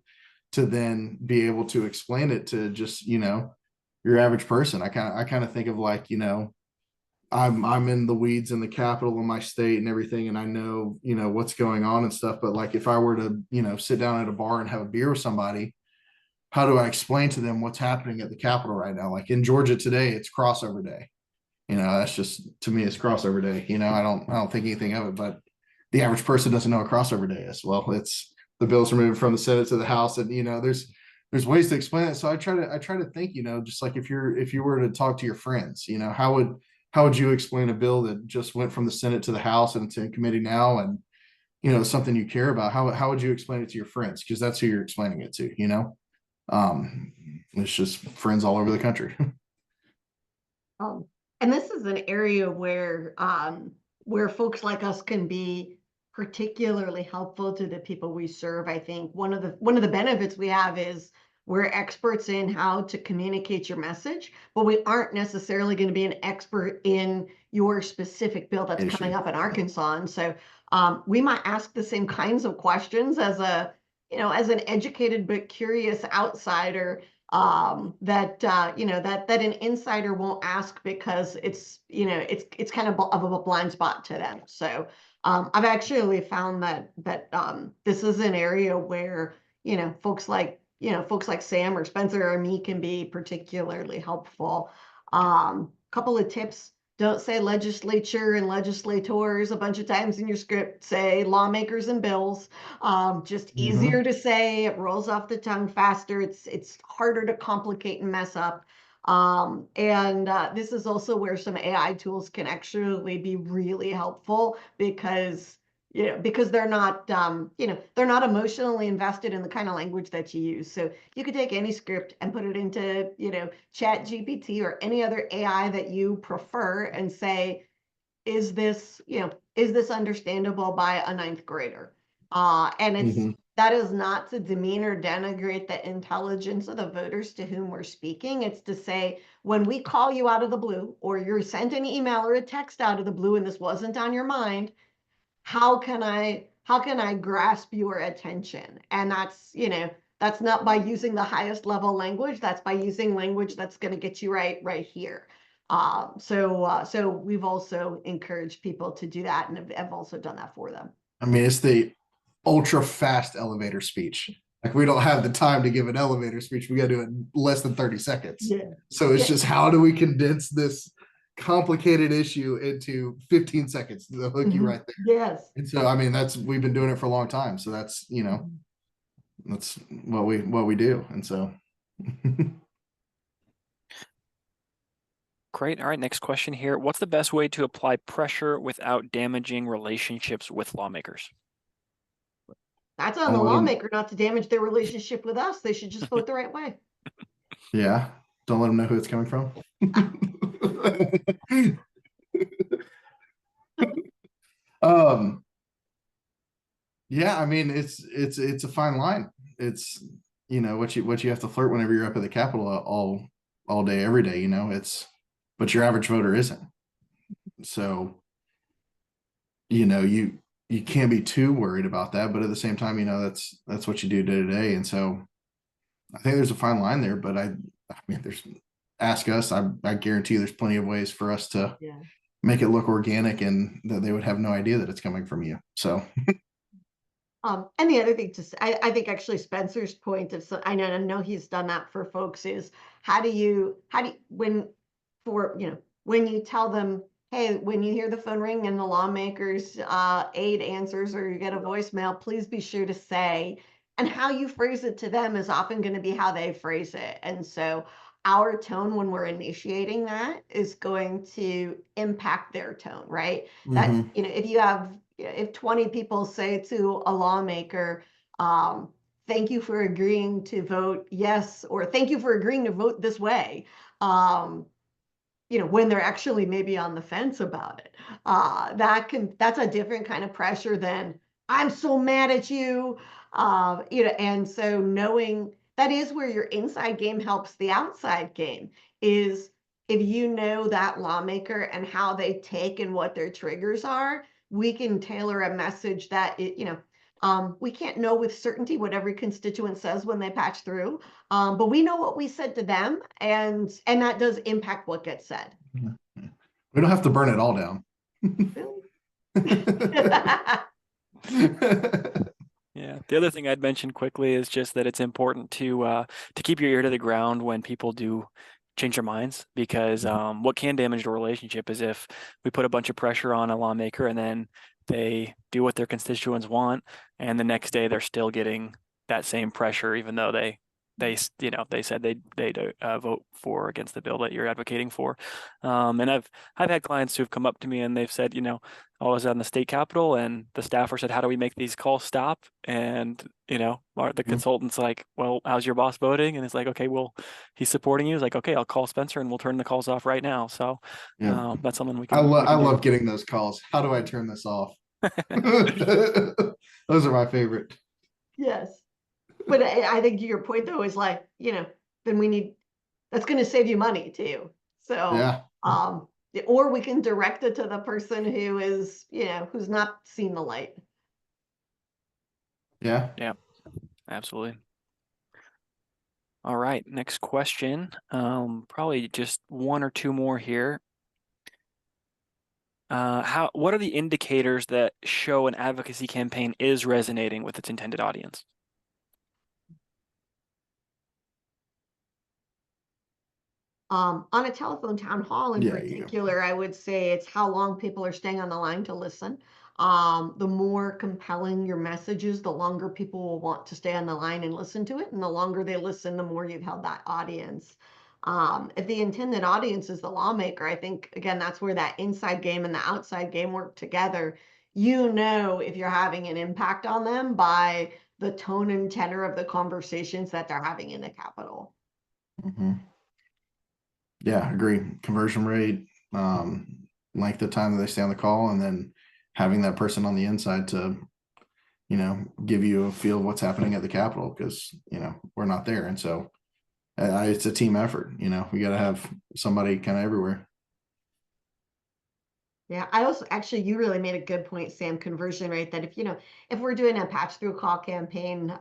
to then be able to explain it to just, your average person. I kind of think of like, I'm in the weeds in the capital of my state and everything, and I know, what's going on and stuff. But like if I were to, sit down at a bar and have a beer with somebody, how do I explain to them what's happening at the Capitol right now? Like in Georgia today, it's crossover day. That's just, to me, it's crossover day. I don't think anything of it, but the average person doesn't know what crossover day is. Well, it's the bills are moving from the Senate to the House, and there's ways to explain it. So I try to think, just like if you were to talk to your friends, how would you explain a bill that just went from the Senate to the House and it's in committee now, and something you care about? How would you explain it to your friends? Because that's who you're explaining it to. It's just friends all over the country. Um, and this is an area where folks like us can be particularly helpful to the people we serve. I think one of the benefits we have is we're experts in how to communicate your message, but we aren't necessarily going to be an expert in your specific bill that's coming up in Arkansas. And so we might ask the same kinds of questions as as an educated but curious outsider that an insider won't ask because it's kind of a blind spot to them. So I've actually found that this is an area where folks like Sam or Spencer or me can be particularly helpful. Couple of tips: don't say legislature and legislators a bunch of times in your script. Say lawmakers and bills. Just easier to say. It rolls off the tongue faster. It's harder to complicate and mess up. And this is also where some AI tools can actually be really helpful because they're not they're not emotionally invested in the kind of language that you use. So you could take any script and put it into Chat GPT or any other AI that you prefer and say, is this understandable by a ninth grader? And that is not to demean or denigrate the intelligence of the voters to whom we're speaking. It's to say, when we call you out of the blue, or you're sent an email or a text out of the blue and this wasn't on your mind, how can I grasp your attention? And that's not by using the highest level language. That's by using language that's going to get you right here. So we've also encouraged people to do that, and have also done that for them. I mean, it's the ultra fast elevator speech. Like we don't have the time to give an elevator speech. We got to do it in less than 30 seconds. Yeah. So it's just, how do we condense this complicated issue into 15 seconds to hook you right there? Yes. And so, I mean, we've been doing it for a long time. So that's, that's what we do. And so. Great. All right. Next question here. What's the best way to apply pressure without damaging relationships with lawmakers? That's on the lawmaker not to damage their relationship with us. They should just vote the right way. Yeah. Don't let them know who it's coming from. Yeah, I mean, it's a fine line. It's, what you have to flirt whenever you're up at the Capitol all day, every day, but your average voter isn't. So, you can't be too worried about that, but at the same time, that's what you do day to day. And so I think there's a fine line there, but I mean, ask us, I guarantee there's plenty of ways for us to make it look organic and that they would have no idea that it's coming from you. So. And the other thing I think actually Spencer's point of, I know he's done that for folks, is when you tell them, hey, when you hear the phone ring and the lawmaker's aide answers or you get a voicemail, please be sure to say, and how you phrase it to them is often going to be how they phrase it. And so our tone when we're initiating that is going to impact their tone, right? That, if 20 people say to a lawmaker, thank you for agreeing to vote yes, or thank you for agreeing to vote this way. When they're actually maybe on the fence about it. That's a different kind of pressure than I'm so mad at you. And so knowing that is where your inside game helps the outside game is if you know that lawmaker and how they take and what their triggers are, we can tailor a message that we can't know with certainty what every constituent says when they patch through, but we know what we said to them, and that does impact what gets said. We don't have to burn it all down. Yeah. The other thing I'd mention quickly is just that it's important to keep your ear to the ground when people do change their minds, because what can damage the relationship is if we put a bunch of pressure on a lawmaker and then they do what their constituents want, and the next day they're still getting that same pressure, even though they said they'd vote for against the bill that you're advocating for. And I've had clients who've come up to me and they've said, I was on the state capitol and the staffer said, how do we make these calls stop? And, the consultant's like, well, how's your boss voting? And it's like, okay, well, he's supporting you. It's like, okay, I'll call Spencer and we'll turn the calls off right now. So that's something we can. I love getting those calls. How do I turn this off? Those are my favorite. Yes. But I think your point though is like, then that's going to save you money too. So, yeah. Or we can direct it to the person who is, who's not seen the light. Yeah. Yeah, absolutely. All right. Next question. Probably just one or two more here. What are the indicators that show an advocacy campaign is resonating with its intended audience? On a telephone town hall in particular, I would say it's how long people are staying on the line to listen. The more compelling your message is, the longer people will want to stay on the line and listen to it. And the longer they listen, the more you've held that audience. If the intended audience is the lawmaker, I think, again, that's where that inside game and the outside game work together. If you're having an impact on them by the tone and tenor of the conversations that they're having in the Capitol. Mm-hmm. Yeah, agree. Conversion rate, length of time that they stay on the call, and then having that person on the inside to, give you a feel of what's happening at the Capitol, because, we're not there. And so it's a team effort. We got to have somebody kind of everywhere. Yeah, I also actually, you really made a good point, Sam, conversion rate, that if we're doing a patch through call campaign,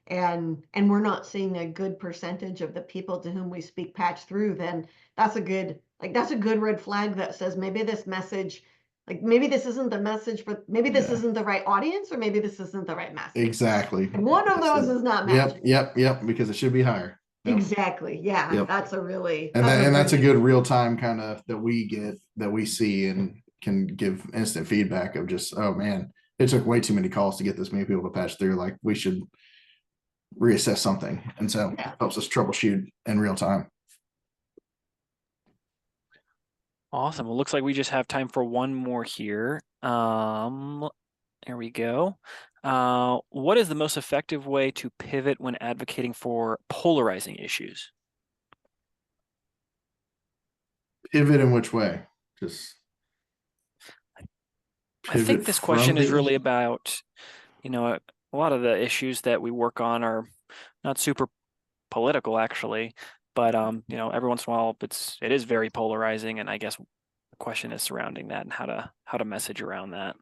and we're not seeing a good percentage of the people to whom we speak patch through, then that's a good red flag that says maybe this message, maybe this isn't the message, but maybe this isn't the right audience, or maybe this isn't the right message. Exactly. And one of those is not matching. Yep. Because it should be higher. Yep. Exactly. Yeah. Yep. That's a really, that's a good real time kind of that we see and can give instant feedback of just, oh man, it took way too many calls to get this many people to patch through. Like, we should reassess something. And so it helps us troubleshoot in real time. Awesome. Well, looks like we just have time for one more here. There we go. What is the most effective way to pivot when advocating for polarizing issues? Pivot in which way? I think this question is really about, a lot of the issues that we work on are not super political actually, but every once in a while it is very polarizing, and I guess the question is surrounding that and how to message around that.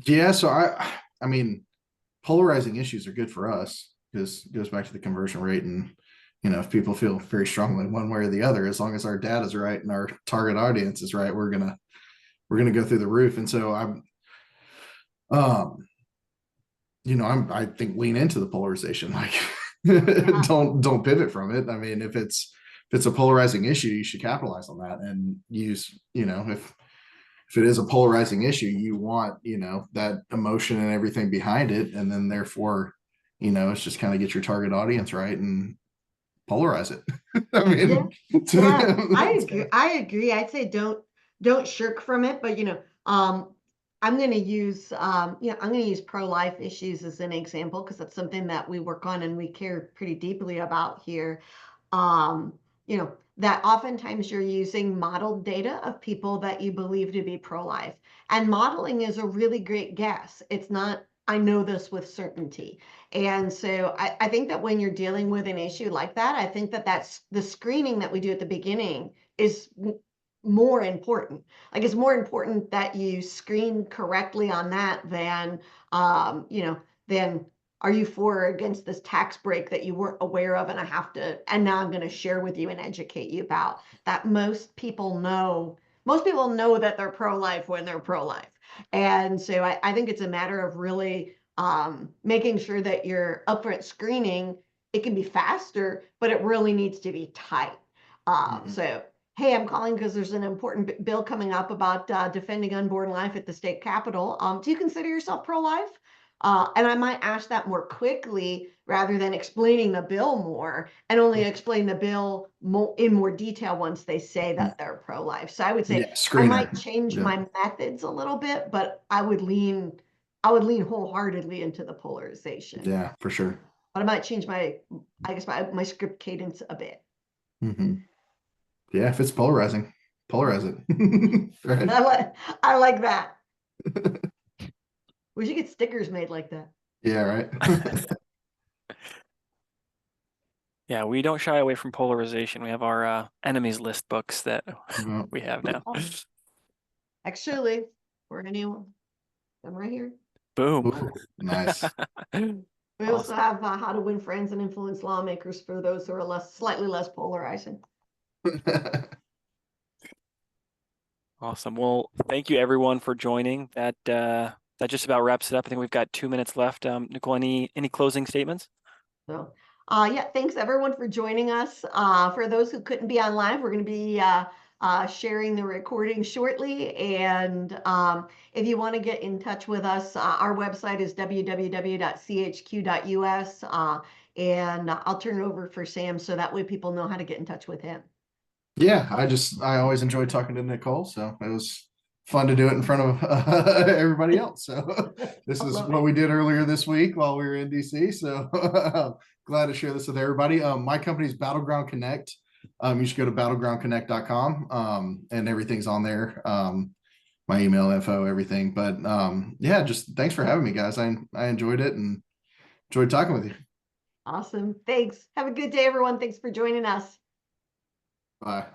Yeah, so I mean, polarizing issues are good for us because it goes back to the conversion rate, and if people feel very strongly one way or the other, as long as our data is right and our target audience is right, we're gonna go through the roof. And so I think lean into the polarization, like don't pivot from it. I mean, if it's a polarizing issue, you should capitalize on that and use, if it is a polarizing issue, you want, that emotion and everything behind it. And then therefore, it's just kind of get your target audience right and polarize it. I mean, I agree. I'd say don't shirk from it, but I'm going to use, I'm going to use pro-life issues as an example because that's something that we work on and we care pretty deeply about here. Um, that oftentimes you're using modeled data of people that you believe to be pro-life. And modeling is a really great guess. It's not, I know this with certainty. And so I think that when you're dealing with an issue like that, I think that that's the screening that we do at the beginning is more important. Like it's more important that you screen correctly on that than, than are you for or against this tax break that you weren't aware of and and now I'm going to share with you and educate you about that. Most people know that they're pro-life when they're pro-life. And so I think it's a matter of really making sure that your upfront screening, it can be faster, but it really needs to be tight. So hey, I'm calling because there's an important bill coming up about defending unborn life at the state capitol. Do you consider yourself pro-life? And I might ask that more quickly rather than explaining the bill more, and only explain the bill in more detail once they say that they're pro-life. So I would say Yeah, I screener. might change Yeah. my methods a little bit, but I would lean wholeheartedly into the polarization. Yeah, for sure. But I might change my script cadence a bit. Yeah, if it's polarizing, polarize it. Right? I like that. We should get stickers made like that. Yeah, right. Yeah, we don't shy away from polarization. We have our enemies list books that we have now. Actually, for anyone, I'm right here. Boom. Ooh, nice. We also have how to win friends and influence lawmakers for those who are slightly less polarizing. Awesome. Well, thank you everyone for joining. That just about wraps it up. I think we've got 2 minutes left. Nicole, any closing statements? So, yeah, thanks everyone for joining us. For those who couldn't be on live, we're going to be sharing the recording shortly. And if you want to get in touch with us, our website is www.chq.us. And I'll turn it over for Sam so that way people know how to get in touch with him. Yeah, I always enjoy talking to Nicole, so it was fun to do it in front of everybody else. So this is what we did earlier this week while we were in DC. So glad to share this with everybody. My company is Battleground Connect. You should go to battlegroundconnect.com, and everything's on there. My email info, everything. But yeah, just thanks for having me, guys. I enjoyed it and enjoyed talking with you. Awesome. Thanks. Have a good day, everyone. Thanks for joining us. Bye.